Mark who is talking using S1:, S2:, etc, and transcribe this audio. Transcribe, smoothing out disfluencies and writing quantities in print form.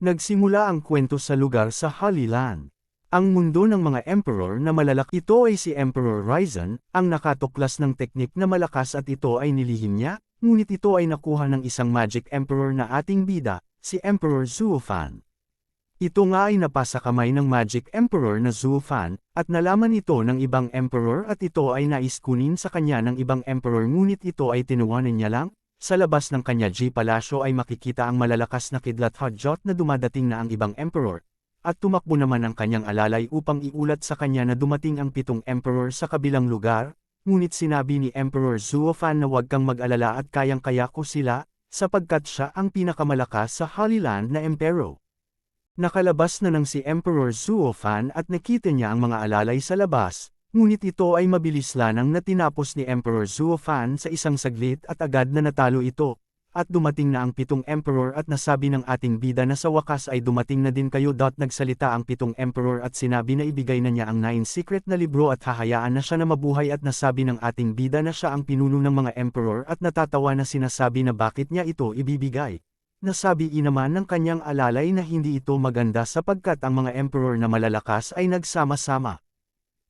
S1: Nagsimula ang kwento sa lugar sa Holy Land. Ang mundo ng mga emperor na malalaki. Ito ay si Emperor Ryzen, ang nakatuklas ng teknik na malakas at ito ay nilihim niya, ngunit ito ay nakuha ng isang magic emperor na ating bida, si Emperor Zuofan. Ito nga ay napasa kamay ng magic emperor na Zuofan, at nalaman ito ng ibang emperor at ito ay nais kunin sa kanya ng ibang emperor ngunit ito ay tinuwanan niya lang. Sa labas ng kanya palasyo ay makikita ang malalakas na kidlat Hadjot na dumadating na ang ibang emperor, at tumakbo naman ang kanyang alalay upang iulat sa kanya na dumating ang 7 emperor sa kabilang lugar, ngunit sinabi ni Emperor Zuofan na huwag kang mag-alala at kayang-kaya ko sila, sapagkat siya ang pinakamalakas sa Holy Land na emperor. Nakalabas na ng si Emperor Zuofan at nakita niya ang mga alalay sa labas. Ngunit ito ay mabilis lanang na tinapos ni Emperor Zuofan sa isang saglit at agad na natalo ito. At dumating na ang 7 emperor at nasabi ng ating bida na sa wakas ay dumating na din kayo. Nagsalita ang 7 emperor at sinabi na ibigay na niya ang 9 secret na libro at hahayaan na siya na mabuhay at nasabi ng ating bida na siya ang pinuno ng mga emperor at natatawa na sinasabi na bakit niya ito ibibigay. Nasabi naman ng kanyang alalay na hindi ito maganda sapagkat ang mga emperor na malalakas ay nagsama-sama.